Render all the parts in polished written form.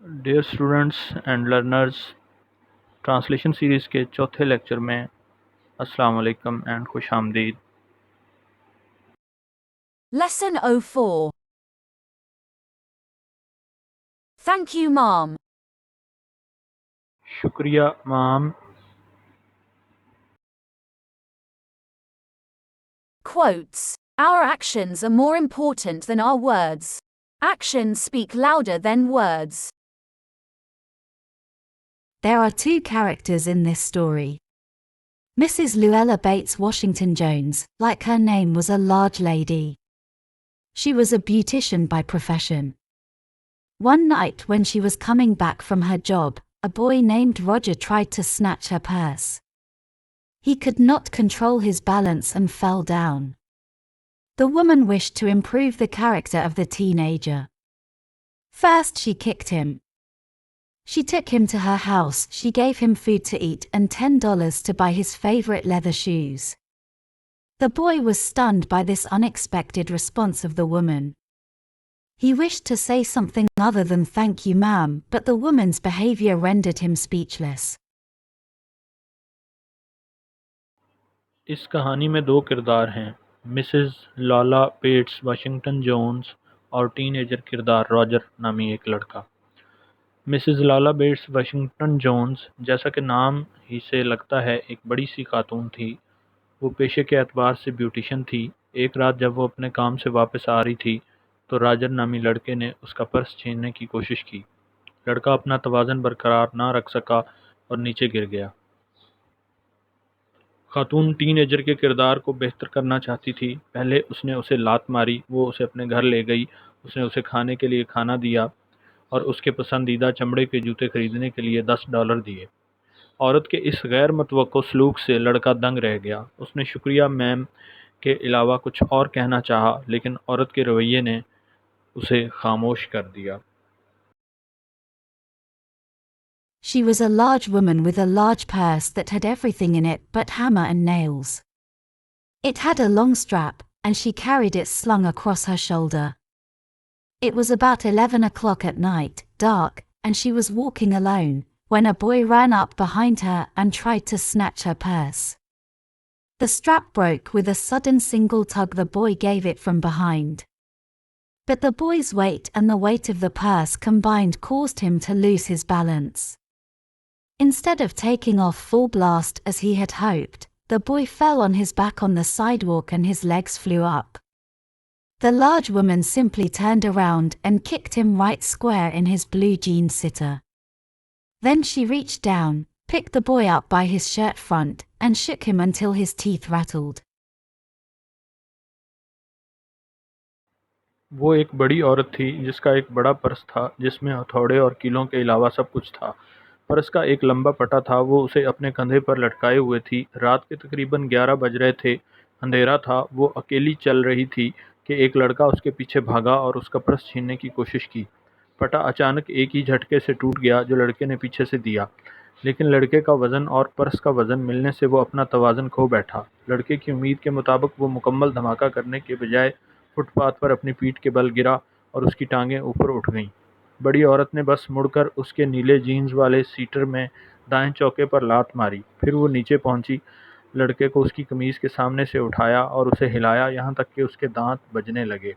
Dear students and learners, translation series के चौथे lecture में अस्सलाम वालेकुम एंड खुश आमदीद। Lesson 04. Thank you, Mom. शुक्रिया माम। Quotes. Our actions are more important than our words. Actions speak louder than words. There are two characters in this story. Mrs. Luella Bates Washington Jones, like her name, was a large lady. She was a beautician by profession. One night when she was coming back from her job, a boy named Roger tried to snatch her purse. He could not control his balance and fell down. The woman wished to improve the character of the teenager. First, she kicked him. She took him to her house, she gave him food to eat and $10 to buy his favorite leather shoes. The boy was stunned by this unexpected response of the woman. He wished to say something other than thank you, ma'am, but the woman's behavior rendered him speechless. इस कहानी में दो किरदार हैं, Mrs लॉला bets Washington Jones और teenager किरदार Roger नामी एक लड़का। मिसेस लॉला बेट्स वाशिंगटन जोन्स, जैसा कि नाम ही से लगता है, एक बड़ी सी खातून थी। वो पेशे के एतबार से ब्यूटिशन थी। एक रात जब वो अपने काम से वापस आ रही थी तो राजर नामी लड़के ने उसका पर्स छीनने की कोशिश की। लड़का अपना तवाज़ुन बरकरार ना रख सका और नीचे गिर गया। खातून टीनेजर के किरदार को बेहतर करना चाहती थी। पहले उसने उसे लात मारी, वो उसे अपने घर ले गई, उसने उसे खाने के लिए खाना दिया और उसके पसंदीदा चमड़े के जूते खरीदने के लिए $10 दिए। औरत के इस गैर मुतवक्को सलूक से लड़का दंग रह गया। उसने शुक्रिया मैम के अलावा कुछ और कहना चाहा, लेकिन औरत के रवैये ने उसे खामोश कर दिया। She was a large woman with a large purse that had everything in it but hammer and nails. It had a long strap, and she carried it slung across her shoulder. It was about 11 o'clock at night, dark, and she was walking alone, when a boy ran up behind her and tried to snatch her purse. The strap broke with a sudden single tug. The boy gave it from behind. But the boy's weight and the weight of the purse combined caused him to lose his balance. Instead of taking off full blast as he had hoped, the boy fell on his back on the sidewalk and his legs flew up. The large woman simply turned around and kicked him right square in his blue jean sitter. Then she reached down, picked the boy up by his shirt front, and shook him until his teeth rattled. वो एक बड़ी औरत थी जिसका एक बड़ा purse था जिसमें हथौड़े और कीलों के अलावा सब कुछ था। पर्स का एक लंबा पटा था, वो उसे अपने कंधे पर लटकाए हुए थी। रात के तकरीबन 11 बज रहे थे, अंधेरा था। वो अकेली चल रही थी कि एक लड़का उसके पीछे भागा और उसका पर्स छीनने की कोशिश की। पटा अचानक एक ही झटके से टूट गया जो लड़के ने पीछे से दिया, लेकिन लड़के का वज़न और पर्स का वज़न मिलने से वो अपना तवाज़ुन खो बैठा। लड़के की उम्मीद के मुताबिक वो मुकम्मल धमाका करने के बजाय फुटपाथ पर अपनी पीठ के बल गिरा और उसकी टांगें ऊपर उठ गईं। बड़ी औरत ने बस मुड़कर उसके नीले जीन्स वाले सीटर में दाएं चौके पर लात मारी। फिर वो नीचे पहुंची, लड़के को उसकी कमीज़ के सामने से उठाया और उसे हिलाया यहाँ तक कि उसके दांत बजने लगे।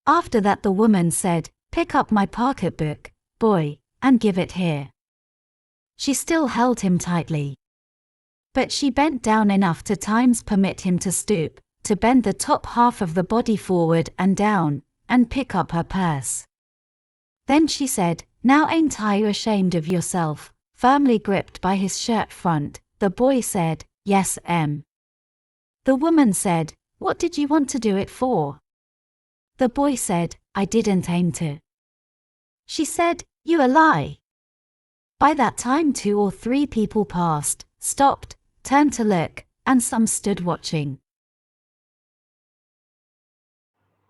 After that the woman said, "Pick up my pocketbook, boy, and give it here." She still held him tightly. But she bent down enough to times permit him to stoop, to bend the top half of the body forward and down, and pick up her purse. Then she said, "Now ain't I ashamed of yourself?" Firmly gripped by his shirt front, the boy said, "Yes, em." The woman said, "What did you want to do it for?" The boy said, "I didn't aim to." She said, "You a lie." By that time 2 or 3 people passed, stopped, turned to look, and some stood watching.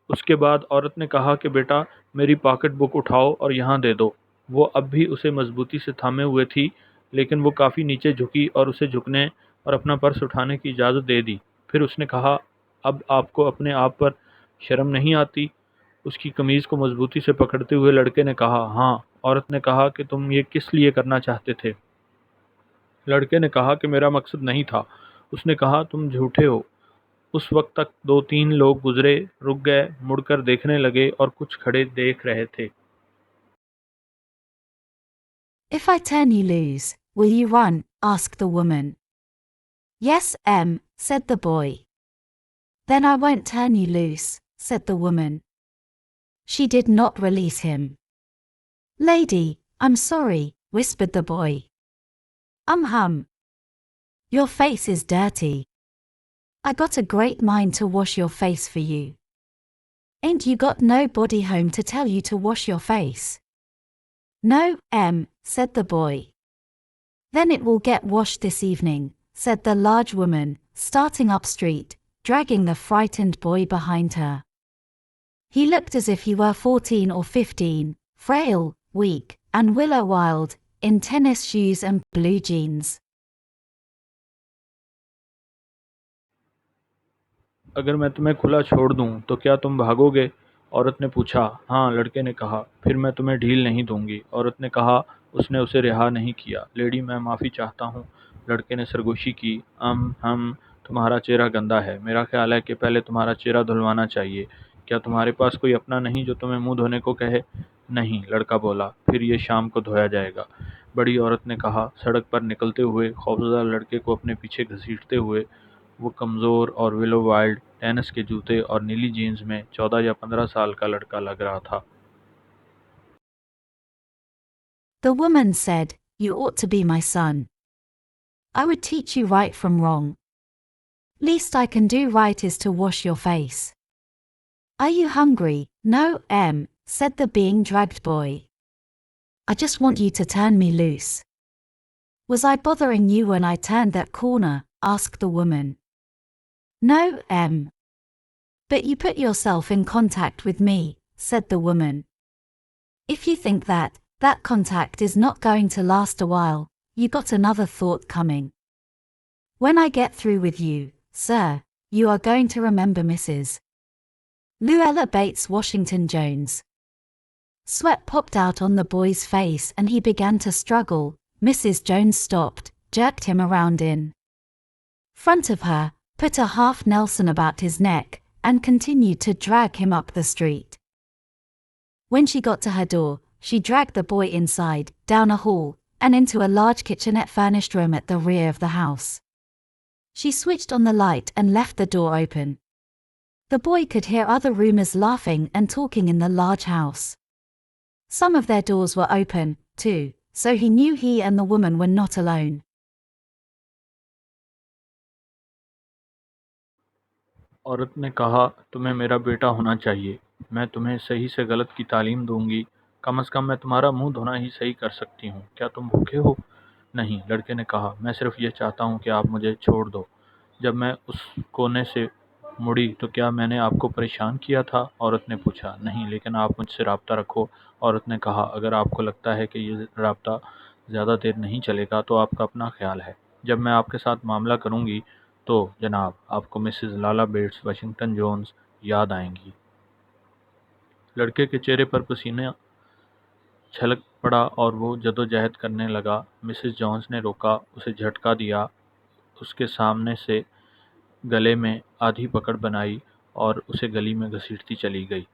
उसके बाद औरत ने कहा कि बेटा, मेरी pocket book उठाओ और यहाँ दे दो। वो अब भी उसे मजबूती से थामे हुए थी, लेकिन वो काफ़ी नीचे झुकी और उसे झुकने और अपना पर्स उठाने की इजाज़त दे दी। फिर उसने कहा, अब आपको अपने आप पर शर्म नहीं आती? उसकी कमीज को मजबूती से पकड़ते हुए लड़के ने कहा, हाँ। औरत ने कहा कि तुम ये किस लिए करना चाहते थे? लड़के ने कहा कि मेरा मकसद नहीं था। उसने कहा, तुम झूठे हो। उस वक्त तक दो तीन लोग गुजरे, रुक गए, मुड़कर देखने लगे और कुछ खड़े देख रहे थे। If I turn you loose, will you run? Asked the woman. Yes, said the boy. Then I won't turn you loose, said the woman. She did not release him. Lady, I'm sorry, whispered the boy. Hum. Your face is dirty. I got a great mind to wash your face for you. Ain't you got nobody home to tell you to wash your face? No, said the boy. Then it will get washed this evening, said the large woman, starting up street, dragging the frightened boy behind her. He looked as if he were 14 or 15, frail, weak, and willow-wild, in tennis shoes and blue jeans. अगर मैं तुम्हें खुला छोड़ दूं तो क्या तुम भागोगे? औरत ने पूछा। हाँ, लड़के ने कहा। फिर मैं तुम्हें ढील नहीं दूंगी। औरत ने कहा। उसने उसे रिहा नहीं किया। लेडी, मैं माफ़ी चाहता हूँ। लड़के ने सरगोशी की। हम तुम्हारा चेहरा गंदा है। मेरा ख्याल है कि पहले तुम्हारा चेहरा धुलवाना चाहिए। क्या तुम्हारे पास कोई अपना नहीं जो तुम्हें मुंह धोने को कहे? नहीं, लड़का बोला। फिर ये शाम को धोया जाएगा। बड़ी औरत ने कहा। सड़क पर निकलते हुए खौफजदा लड़के को अपने पीछे घसीटते हुए वो कमज़ोर और विलो वाइल्ड, टेनिस के जूते और नीली जीन्स में 14 या 15 साल का लड़का लग रहा था। The woman said, You ought to be my son. I would teach you right from wrong. Least I can do right is to wash your face. Are you hungry? No, said the being dragged boy. I just want you to turn me loose. Was I bothering you when I turned that corner? Asked the woman. No, but you put yourself in contact with me, said the woman. If you think that contact is not going to last a while, you got another thought coming. When I get through with you, sir, you are going to remember Mrs. Luella Bates Washington Jones. Sweat popped out on the boy's face and he began to struggle. Mrs. Jones stopped, jerked him around in front of her, put a half Nelson about his neck, and continued to drag him up the street. When she got to her door, she dragged the boy inside, down a hall, and into a large kitchenette-furnished room at the rear of the house. She switched on the light and left the door open. The boy could hear other roomers laughing and talking in the large house. Some of their doors were open, too, so he knew he and the woman were not alone. औरत ने कहा, तुम्हें मेरा बेटा होना चाहिए। मैं तुम्हें सही से गलत की तालीम दूंगी। कम से कम मैं तुम्हारा मुंह धोना ही सही कर सकती हूँ। क्या तुम भूखे हो? नहीं, लड़के ने कहा। मैं सिर्फ ये चाहता हूँ कि आप मुझे छोड़ दो। जब मैं उस कोने से मुड़ी तो क्या मैंने आपको परेशान किया था? औरत ने पूछा। नहीं, लेकिन आप मुझसे राब्ता रखो। औरत ने कहा, अगर आपको लगता है कि ये राब्ता ज़्यादा देर नहीं चलेगा तो आपका अपना ख्याल है। जब मैं आपके साथ मामला करूंगी तो जनाब, आपको Mrs Lala Bates Washington Jones याद आएंगी। लड़के के चेहरे पर पसीना छलक पड़ा और वो जद्दोजहद करने लगा। मिसेस जोन्स ने रोका, उसे झटका दिया, उसके सामने से गले में आधी पकड़ बनाई और उसे गली में घसीटती चली गई।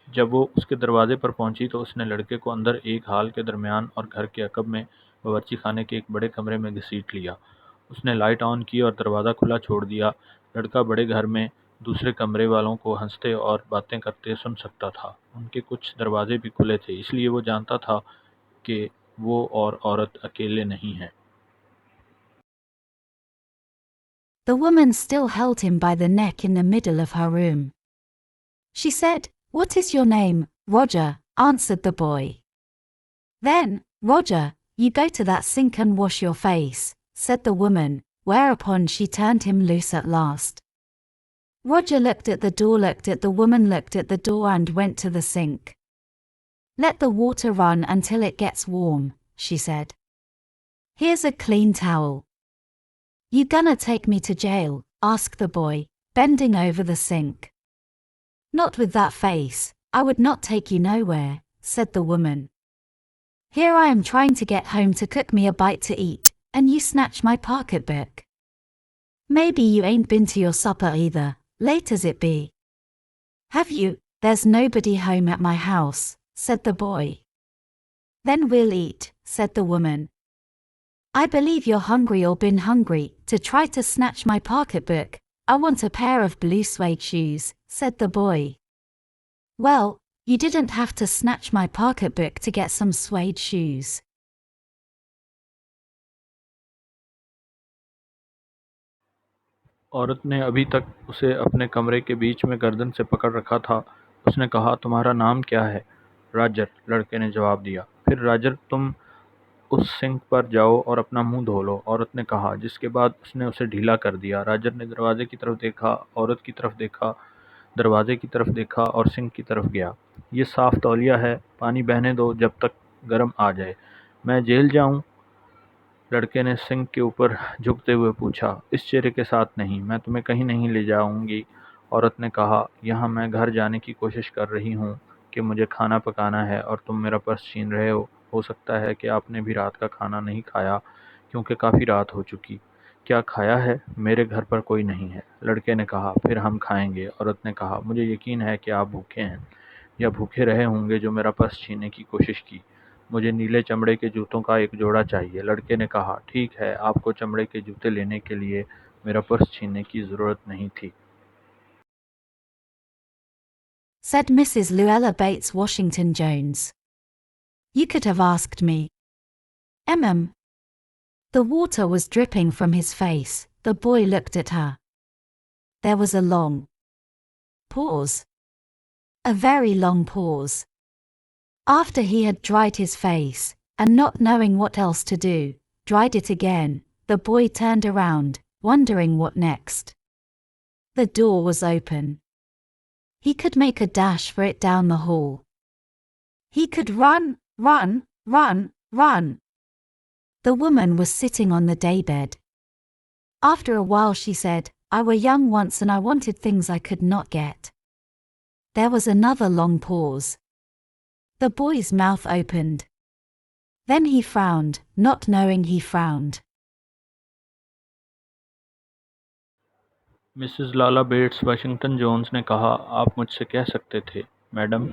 जब वो उसके दरवाजे पर पहुंची तो उसने लड़के को अंदर एक हाल के दरमियान और घर के अकब में बावर्ची खाने के एक बड़े कमरे में घसीट लिया। उसने लाइट ऑन की और दरवाज़ा खुला छोड़ दिया। लड़का बड़े घर में दूसरे कमरे वालों को हंसते और बातें करते सुन सकता था। उनके कुछ दरवाजे भी खुले थे, इसलिए वो जानता था कि वो और औरत अकेले नहीं हैं। The woman still held him by the neck in the middle of her room. She said, What is your name? Roger, answered the boy. Then, Roger, you go to that sink and wash your face, said the woman, whereupon she turned him loose at last. Roger looked at the woman looked at the door and went to the sink. Let the water run until it gets warm, she said. Here's a clean towel. You gonna take me to jail? Asked the boy, bending over the sink. Not with that face, I would not take you nowhere, said the woman. Here I am trying to get home to cook me a bite to eat, and you snatch my pocketbook. Maybe you ain't been to your supper either, late as it be. Have you? There's nobody home at my house, said the boy. Then we'll eat, said the woman. I believe you're hungry or been hungry to try to snatch my pocketbook. I want a pair of blue suede shoes, said the boy. Well, you didn't have to snatch my pocketbook to get some suede shoes. औरत ने अभी तक उसे अपने कमरे के बीच में गर्दन से पकड़ रखा था। उसने कहा, तुम्हारा नाम क्या है? राजर, लड़के ने जवाब दिया। फिर राजर, तुम उस सिंक पर जाओ और अपना मुंह धो लो, औरत ने कहा, जिसके बाद उसने उसे ढीला कर दिया। राजर ने दरवाजे की तरफ देखा, औरत की तरफ देखा, दरवाजे की तरफ देखा और सिंक की तरफ गया। ये साफ तौलिया है, पानी बहने दो जब तक गर्म आ जाए। मैं जेल जाऊं? लड़के ने सिंक के ऊपर झुकते हुए पूछा। इस चेहरे के साथ नहीं, मैं तुम्हें कहीं नहीं ले जाऊंगी, औरत ने कहा। यहाँ मैं घर जाने की कोशिश कर रही हूँ कि मुझे खाना पकाना है और तुम मेरा पर्स छीन रहे हो। हो सकता है कि आपने भी रात का खाना नहीं खाया, क्योंकि काफ़ी रात हो चुकी। क्या खाया है? मेरे घर पर कोई नहीं है, लड़के ने कहा। फिर हम खाएंगे, औरत ने कहा। मुझे यकीन है कि आप भूखे हैं, या भूखे रहे होंगे जो मेरा पर्स छीनने की कोशिश की। मुझे नीले चमड़े के जूतों का एक जोड़ा चाहिए, लड़के ने कहा। ठीक है, आपको चमड़े के जूते लेने के लिए मेरा पर्स छीनने की ज़रूरत नहीं थी। Said Mrs. Luella Bates Washington Jones. You could have asked me. The water was dripping from his face. The boy looked at her. There was a long pause. A very long pause. After he had dried his face, and not knowing what else to do, dried it again, the boy turned around, wondering what next. The door was open. He could make a dash for it down the hall. He could run, run, run, run. The woman was sitting on the daybed. After a while she said, I were young once and I wanted things I could not get. There was another long pause. The boy's mouth opened. Then he frowned, not knowing he frowned. Mrs Lala Bates Washington Jones ने कहा, आप मुझसे कह सकते थे, madam.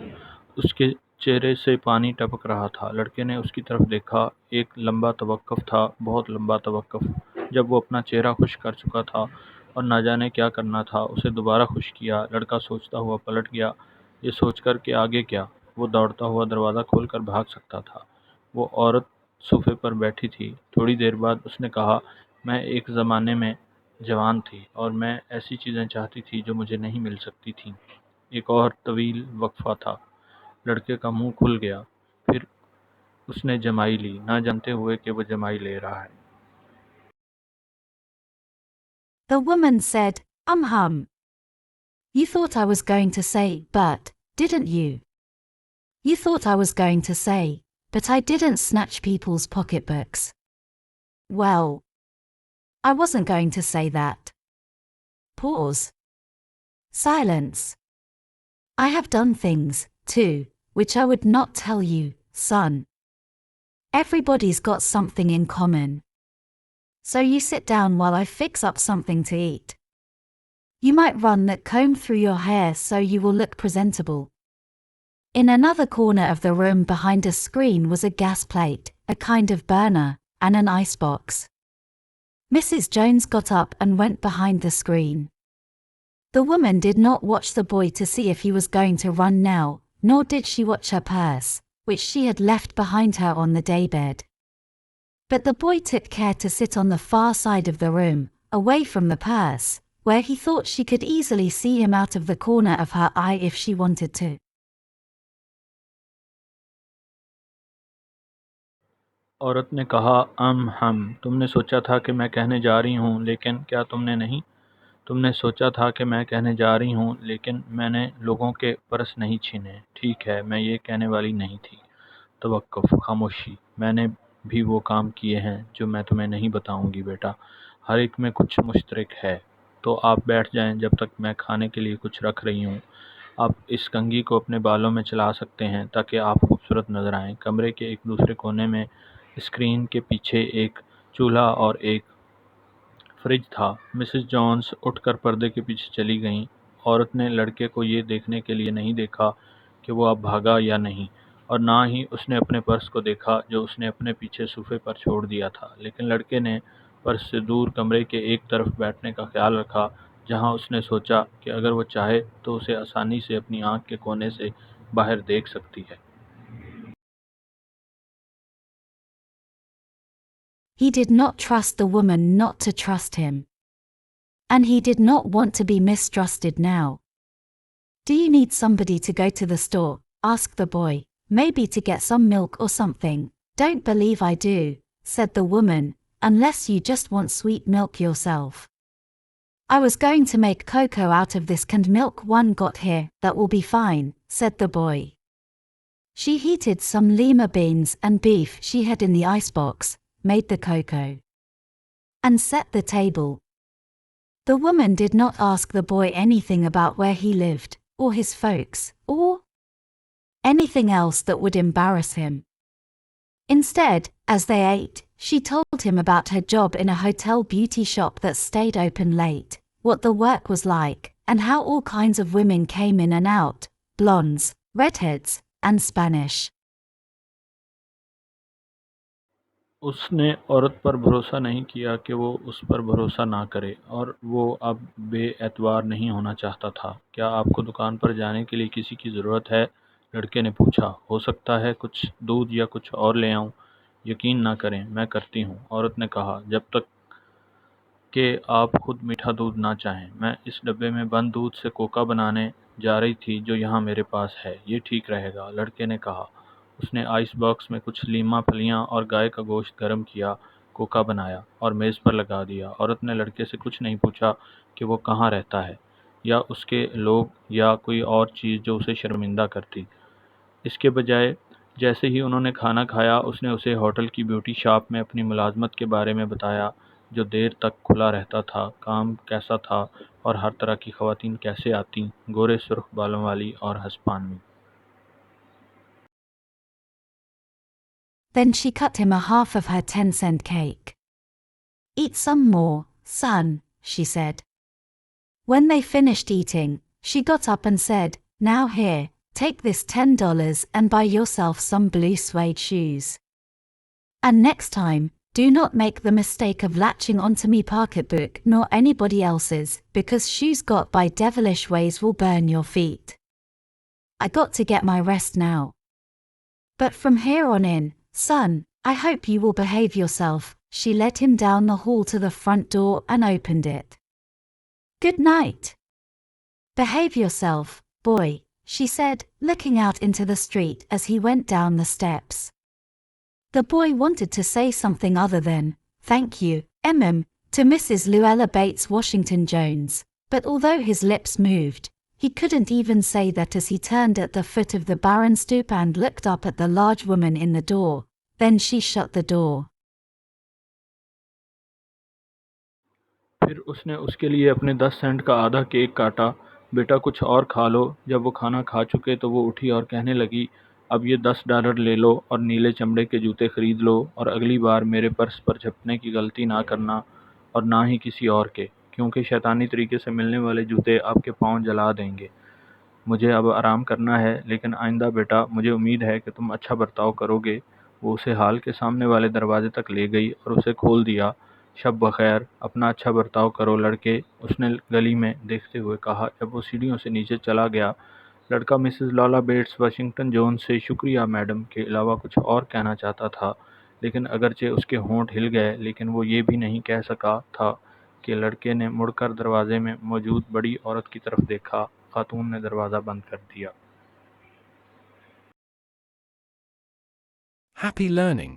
उसके चेहरे से पानी टपक रहा था। लड़के ने उसकी तरफ देखा। एक लंबा तवक्कुफ था, बहुत लंबा तवक्कुफ। जब वो अपना चेहरा खुश कर चुका था और ना जाने क्या करना था, उसे दोबारा खुश किया। लड़का सोचता हुआ पलट गया, ये सोचकर कि आगे क्या। वो दौड़ता हुआ दरवाज़ा खोलकर भाग सकता था। वो औरत सोफे पर बैठी थी। थोड़ी देर बाद उसने कहा, मैं एक ज़माने में जवान थी और मैं ऐसी चीज़ें चाहती थी जो मुझे नहीं मिल सकती थीं। एक और तवील वक़्फ़ा था। लड़के का मुंह खुल गया। फिर उसने जमाई ली, ना जानते हुए कि वो जमाई ले रहा है। The woman said, hum. You thought I was going to say, but, didn't you? You thought I was going to say, but I didn't snatch people's pocketbooks. Well, I wasn't going to say that. Pause. Silence. I have done things, too, which I would not tell you, son. Everybody's got something in common. So you sit down while I fix up something to eat. You might run that comb through your hair so you will look presentable. In another corner of the room behind a screen was a gas plate, a kind of burner, and an icebox. Mrs. Jones got up and went behind the screen. The woman did not watch the boy to see if he was going to run now, nor did she watch her purse, which she had left behind her on the daybed. But the boy took care to sit on the far side of the room, away from the purse, where he thought she could easily see him out of the corner of her eye if she wanted to. औरत ने कहा, हम तुमने सोचा था कि मैं कहने जा रही हूँ, लेकिन क्या तुमने नहीं? तुमने सोचा था कि मैं कहने जा रही हूँ, लेकिन मैंने लोगों के पर्स नहीं छीने। ठीक है, मैं ये कहने वाली नहीं थी। तवक्कुफ़, खामोशी। मैंने भी वो काम किए हैं जो मैं तुम्हें नहीं बताऊंगी, बेटा। हर एक में कुछ मुश्तरक है। तो आप बैठ जाएं जब तक मैं खाने के लिए कुछ रख रही हूँ। आप इस कंघी को अपने बालों में चला सकते हैं ताकि आप खूबसूरत नजर आएं। कमरे के एक दूसरे कोने में स्क्रीन के पीछे एक चूल्हा और एक फ्रिज था। मिसेस जॉन्स उठकर पर्दे के पीछे चली गईं। औरत ने लड़के को ये देखने के लिए नहीं देखा कि वो अब भागा या नहीं, और ना ही उसने अपने पर्स को देखा जो उसने अपने पीछे सोफे पर छोड़ दिया था। लेकिन लड़के ने पर्स से दूर कमरे के एक तरफ बैठने का ख्याल रखा, जहां उसने सोचा कि अगर वो चाहे तो उसे आसानी से अपनी आंख के कोने से बाहर देख सकती है। He did not trust the woman not to trust him. And he did not want to be mistrusted now. Do you need somebody to go to the store? Asked the boy. Maybe to get some milk or something. Don't believe I do, said the woman, unless you just want sweet milk yourself. I was going to make cocoa out of this canned milk one got here. That will be fine, said the boy. She heated some lima beans and beef she had in the icebox, made the cocoa, and set the table. The woman did not ask the boy anything about where he lived, or his folks, or anything else that would embarrass him. Instead, as they ate, she told him about her job in a hotel beauty shop that stayed open late, what the work was like, and how all kinds of women came in and out, blondes, redheads, and Spanish. उसने औरत पर भरोसा नहीं किया कि वो उस पर भरोसा ना करे, और वो अब बेएतबार नहीं होना चाहता था। क्या आपको दुकान पर जाने के लिए किसी की ज़रूरत है? लड़के ने पूछा। हो सकता है कुछ दूध या कुछ और ले आऊं? यकीन ना करें, मैं करती हूँ, औरत ने कहा, जब तक कि आप खुद मीठा दूध ना चाहें। मैं इस डब्बे में बंद दूध से कोका बनाने जा रही थी जो यहाँ मेरे पास है। ये ठीक रहेगा, लड़के ने कहा। उसने आइस बॉक्स में कुछ लीमा फलियाँ और गाय का गोश्त गर्म किया, कोका बनाया और मेज़ पर लगा दिया। औरत ने लड़के से कुछ नहीं पूछा कि वो कहाँ रहता है, या उसके लोग, या कोई और चीज़ जो उसे शर्मिंदा करती। इसके बजाय जैसे ही उन्होंने खाना खाया, उसने उसे होटल की ब्यूटी शॉप में अपनी मुलाजमत के बारे में बताया, जो देर तक खुला रहता था, काम कैसा था और हर तरह की खवातीन कैसे आतीं, गोरे सुर्ख बालों वाली और हस्पानवी। Then she cut him a half of her 10-cent cake. Eat some more, son, she said. When they finished eating, she got up and said, now here, take this $10 and buy yourself some blue suede shoes. And next time, do not make the mistake of latching onto me pocketbook nor anybody else's, because shoes got by devilish ways will burn your feet. I got to get my rest now. But from here on in, son, I hope you will behave yourself. She led him down the hall to the front door and opened it. Good night. Behave yourself, boy, she said, looking out into the street as he went down the steps. The boy wanted to say something other than, thank you, to Mrs. Luella Bates Washington Jones, but although his lips moved, he couldn't even say that as he turned at the foot of the barren stoop and looked up at the large woman in the door. Then she shut the door. फिर उसने उसके लिए अपने 10 Saint का आधा cake काटा। बेटा कुछ और खा लो। जब वो खाना खा चुके तो वो उठी और कहने लगी, अब ये $10 ले लो और नीले चमड़े के जूते खरीद लो, और अगली बार मेरे पर्स पर झपटने की गलती ना करना, और ना ही किसी और के, क्योंकि शैतानी तरीके से मिलने वाले जूते आपके पाँव जला देंगे। मुझे अब आराम करना है, लेकिन आइंदा बेटा मुझे उम्मीद है कि तुम अच्छा बर्ताव करोगे। वो उसे हॉल के सामने वाले दरवाजे तक ले गई और उसे खोल दिया। शब बखैर, अपना अच्छा बर्ताव करो लड़के, उसने गली में देखते हुए कहा जब वो सीढ़ियों से नीचे चला गया। लड़का मिसेस लॉला बेट्स वाशिंगटन जोन्स से शुक्रिया मैडम के अलावा कुछ और कहना चाहता था, लेकिन अगरचे उसके होंठ हिल गए, लेकिन वो ये भी नहीं कह सका था कि लड़के ने मुड़कर दरवाजे में मौजूद बड़ी औरत की तरफ देखा। खातून ने दरवाज़ा बंद कर दिया। Happy learning.